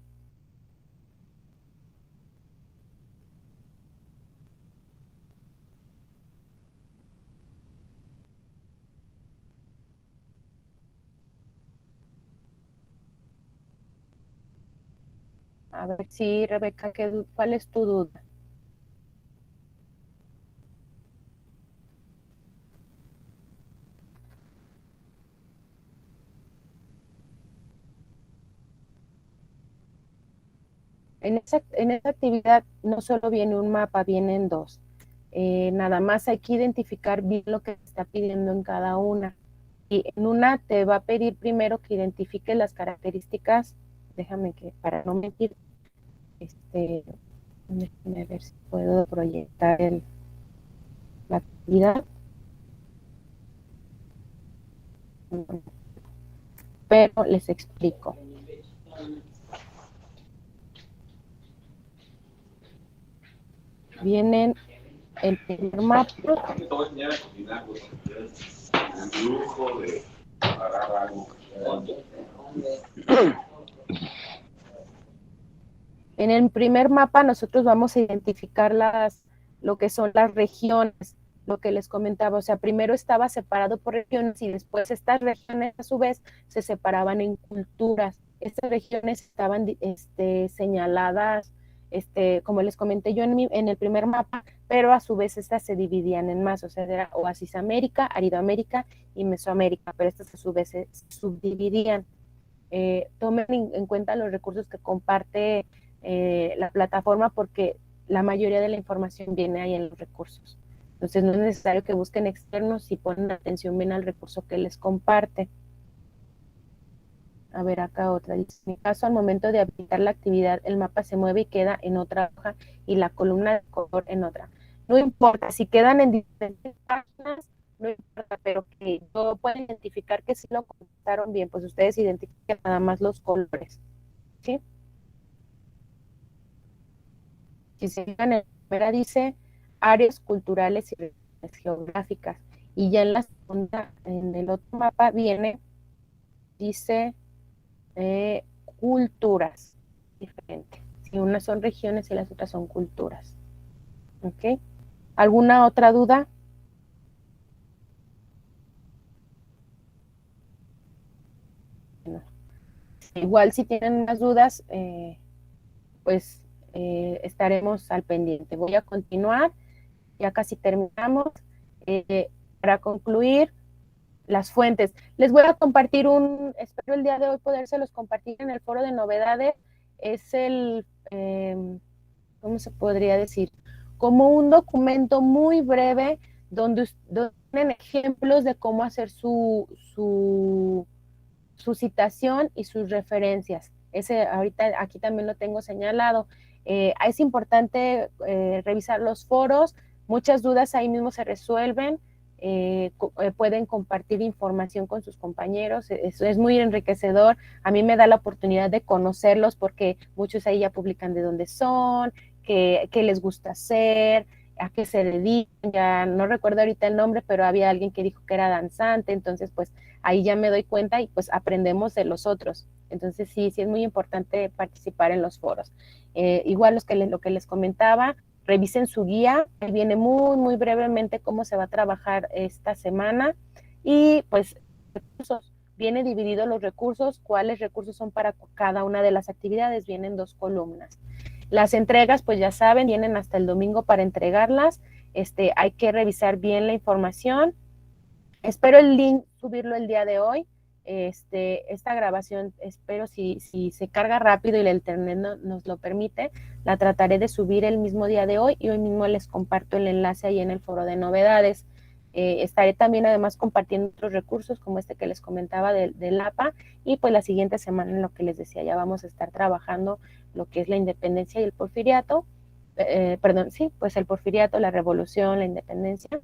A ver si, Rebeca, ¿cuál es tu duda? En esa actividad no solo viene un mapa, vienen dos. nada más hay que identificar bien lo que está pidiendo en cada una. Y en una te va a pedir primero que identifiques las características, déjame que para no mentir, déjame ver si puedo proyectar la actividad. Pero les explico. Vienen el primer mapa. En el primer mapa nosotros vamos a identificar lo que son las regiones, lo que les comentaba, o sea, primero estaba separado por regiones y después estas regiones a su vez se separaban en culturas. Estas regiones estaban señaladas, como les comenté yo en el primer mapa, pero a su vez estas se dividían en más, o sea, era Oasis América, Aridoamérica y Mesoamérica, pero estas a su vez se subdividían. Tomen en cuenta los recursos que comparte la plataforma porque la mayoría de la información viene ahí en los recursos. Entonces no es necesario que busquen externos y ponen atención bien al recurso que les comparte. A ver, acá otra. Dice, en mi caso, al momento de habilitar la actividad, el mapa se mueve y queda en otra hoja y la columna de color en otra. No importa, si quedan en diferentes páginas, no importa, pero que yo pueda identificar que sí lo contaron bien, pues ustedes identifiquen nada más los colores, ¿sí? Si se fijan, en la primera dice áreas culturales y regiones geográficas, y ya en la segunda, en el otro mapa viene, dice culturas diferentes. Si unas son regiones y las otras son culturas. ¿Ok? ¿Alguna otra duda? No. Igual si tienen más dudas, pues estaremos al pendiente. Voy a continuar, ya casi terminamos. Para concluir, las fuentes. Les voy a compartir espero el día de hoy podérselos compartir en el foro de novedades. Es ¿cómo se podría decir? Como un documento muy breve donde tienen ejemplos de cómo hacer su citación y sus referencias. Ahorita aquí también lo tengo señalado. Es importante revisar los foros, muchas dudas ahí mismo se resuelven, pueden compartir información con sus compañeros, es muy enriquecedor, a mí me da la oportunidad de conocerlos porque muchos ahí ya publican de dónde son, qué les gusta hacer, a qué se dedican, ya no recuerdo ahorita el nombre, pero había alguien que dijo que era danzante, entonces pues ahí ya me doy cuenta y pues aprendemos de los otros. Entonces sí es muy importante participar en los foros. Igual lo que les comentaba, revisen su guía, viene muy brevemente cómo se va a trabajar esta semana y pues recursos, viene dividido los recursos, cuáles recursos son para cada una de las actividades, vienen 2 columnas. Las entregas, pues ya saben, vienen hasta el domingo para entregarlas, hay que revisar bien la información. Espero el link subirlo el día de hoy. Esta grabación, espero si se carga rápido y el internet nos lo permite, la trataré de subir el mismo día de hoy y hoy mismo les comparto el enlace ahí en el foro de novedades. Estaré también además compartiendo otros recursos como este que les comentaba del APA y pues la siguiente semana en lo que les decía ya vamos a estar trabajando lo que es la independencia y el porfiriato, pues el porfiriato, la revolución, la independencia.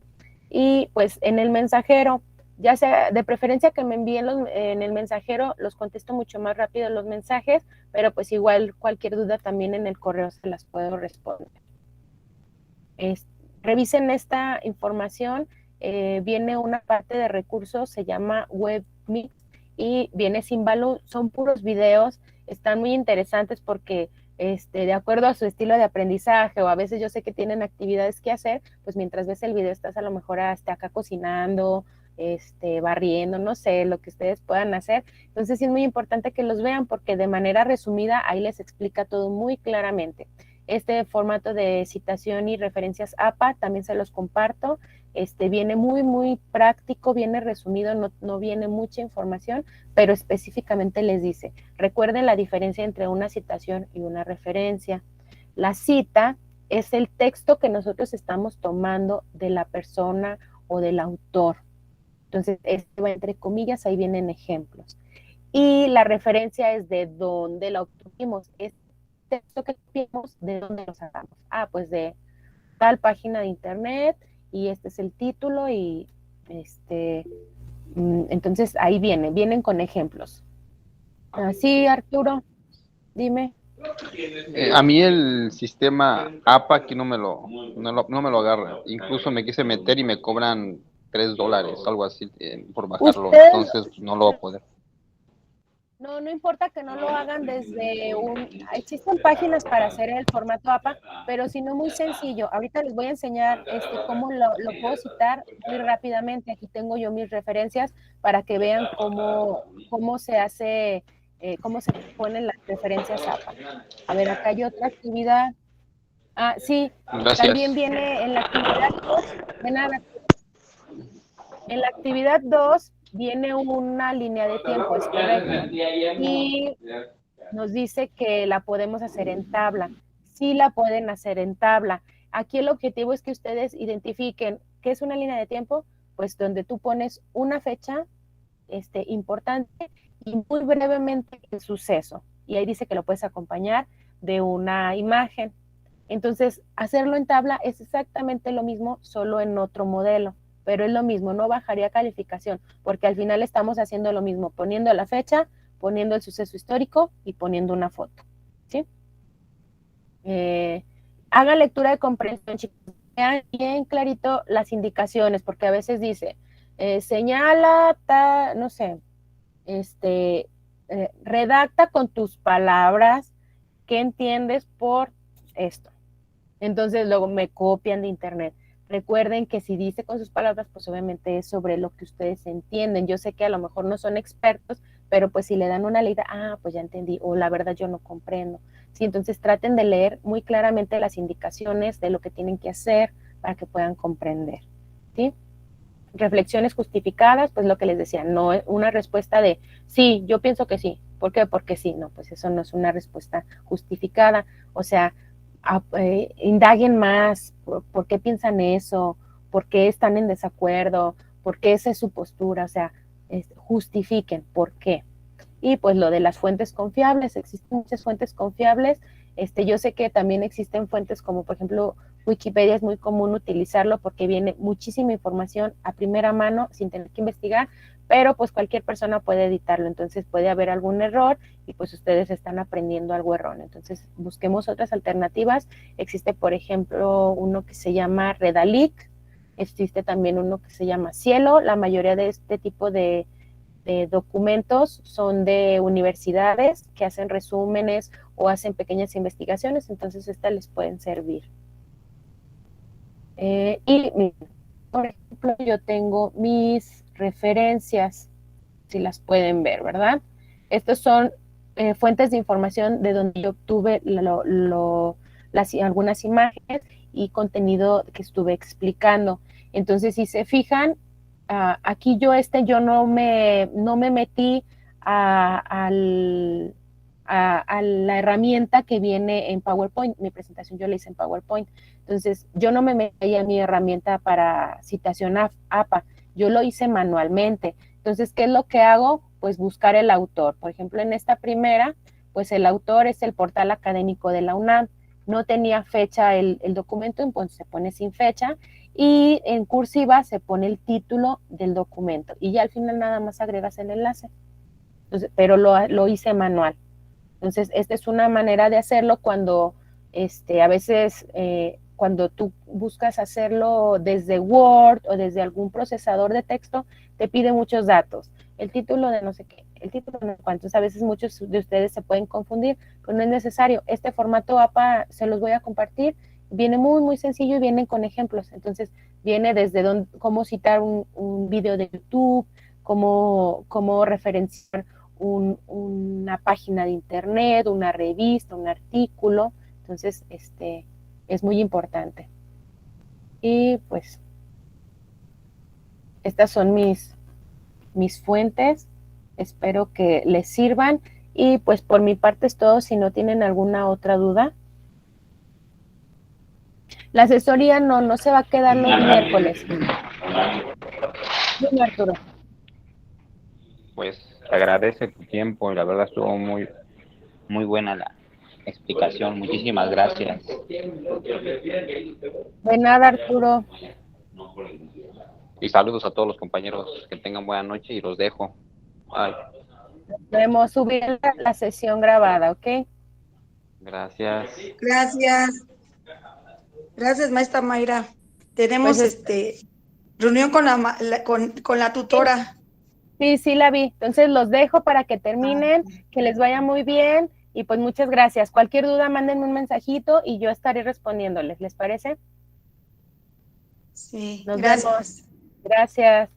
Y pues en el mensajero, ya sea de preferencia que me envíen en el mensajero, los contesto mucho más rápido los mensajes, pero pues igual cualquier duda también en el correo se las puedo responder. Revisen esta información, viene una parte de recursos, se llama WebMix y viene sin valor, son puros videos, están muy interesantes porque de acuerdo a su estilo de aprendizaje o a veces yo sé que tienen actividades que hacer, pues mientras ves el video estás a lo mejor hasta acá cocinando, barriendo, no sé, lo que ustedes puedan hacer. Entonces sí es muy importante que los vean porque de manera resumida ahí les explica todo muy claramente. Este formato de citación y referencias APA también se los comparto. Viene muy práctico, viene resumido, no viene mucha información, pero específicamente les dice, recuerden la diferencia entre una citación y una referencia. La cita es el texto que nosotros estamos tomando de la persona o del autor. Entonces, esto va entre comillas, ahí vienen ejemplos. Y la referencia es de dónde la obtuvimos. Este texto que copiamos, ¿de dónde lo sacamos? Ah, pues de tal página de internet, y este es el título, y entonces ahí vienen con ejemplos. Sí, Arturo, dime. A mí el sistema APA aquí no me lo agarra. Incluso me quise meter y me cobran $3, algo así, por bajarlo. Ustedes, Entonces no lo voy a poder. no importa que no lo hagan existen páginas para hacer el formato APA, pero si no, muy sencillo. Ahorita les voy a enseñar cómo lo puedo citar muy rápidamente. Aquí tengo yo mis referencias para que vean cómo se hace, cómo se ponen las referencias APA. A ver, acá hay otra actividad. Ah, sí, también Gracias. viene en la actividad 2, de nada. En la actividad 2 viene una línea de tiempo, es correcto. Y nos dice que la podemos hacer en tabla. Sí la pueden hacer en tabla. Aquí el objetivo es que ustedes identifiquen qué es una línea de tiempo, pues donde tú pones una fecha importante y muy brevemente el suceso. Y ahí dice que lo puedes acompañar de una imagen. Entonces, hacerlo en tabla es exactamente lo mismo, solo en otro modelo, pero es lo mismo, no bajaría calificación, porque al final estamos haciendo lo mismo, poniendo la fecha, poniendo el suceso histórico y poniendo una foto, ¿sí? Hagan lectura de comprensión, chicos, vean bien clarito las indicaciones, porque a veces dice, señala, no sé, redacta con tus palabras qué entiendes por esto. Entonces luego me copian de internet. Recuerden que si dice con sus palabras, pues obviamente es sobre lo que ustedes entienden. Yo sé que a lo mejor no son expertos, pero pues si le dan una leída, pues ya entendí, o la verdad yo no comprendo. Sí, entonces traten de leer muy claramente las indicaciones de lo que tienen que hacer para que puedan comprender. ¿Sí? Reflexiones justificadas, pues lo que les decía, no es una respuesta de sí, yo pienso que sí. ¿Por qué? Porque sí, no, pues eso no es una respuesta justificada. O sea, indaguen más, por qué piensan eso, por qué están en desacuerdo, por qué esa es su postura, o sea, justifiquen por qué. Y pues lo de las fuentes confiables, existen muchas fuentes confiables. Yo sé que también existen fuentes como, por ejemplo, Wikipedia, es muy común utilizarlo porque viene muchísima información a primera mano sin tener que investigar, pero pues cualquier persona puede editarlo, entonces puede haber algún error y pues ustedes están aprendiendo algo erróneo. Entonces busquemos otras alternativas. Existe, por ejemplo, uno que se llama Redalic, existe también uno que se llama Cielo. La mayoría de este tipo de documentos son de universidades que hacen resúmenes o hacen pequeñas investigaciones, entonces estas les pueden servir. Y, por ejemplo, yo tengo mis referencias, si las pueden ver, ¿verdad? Estas son fuentes de información de donde yo obtuve algunas imágenes y contenido que estuve explicando. Entonces, si se fijan, aquí yo no me metí a la herramienta que viene en PowerPoint. Mi presentación yo la hice en PowerPoint. Entonces, yo no me metí a mi herramienta para citación APA. Yo lo hice manualmente. Entonces, ¿qué es lo que hago? Pues buscar el autor. Por ejemplo, en esta primera, pues el autor es el portal académico de la UNAM. No tenía fecha el documento, entonces se pone sin fecha y en cursiva se pone el título del documento y ya al final nada más agregas el enlace. Entonces, pero lo hice manual. Entonces, esta es una manera de hacerlo cuando a veces cuando tú buscas hacerlo desde Word o desde algún procesador de texto, te pide muchos datos. El título de no sé qué, el título de no sé cuánto. Entonces, a veces muchos de ustedes se pueden confundir, pero no es necesario. Este formato APA se los voy a compartir. Viene muy, muy sencillo y viene con ejemplos. Entonces, viene desde cómo citar un video de YouTube, cómo referenciar una página de internet, una revista, un artículo. Entonces, es muy importante. Y pues, estas son mis fuentes. Espero que les sirvan. Y pues por mi parte es todo. Si no tienen alguna otra duda. La asesoría no se va a quedar los miércoles. Dime, Arturo. Pues te agradece tu tiempo y la verdad estuvo muy, muy buena la explicación. Muchísimas gracias. De nada, Arturo. Y saludos a todos los compañeros. Que tengan buena noche y los dejo. Bye. Podemos subir la sesión grabada, ¿ok? Gracias. Gracias. Gracias, maestra Mayra. Tenemos Pues reunión con con la tutora. Sí, la vi. Entonces los dejo para que terminen, que les vaya muy bien y pues muchas gracias. Cualquier duda, mándenme un mensajito y yo estaré respondiéndoles. ¿Les parece? Sí, Nos gracias. vemos. Gracias.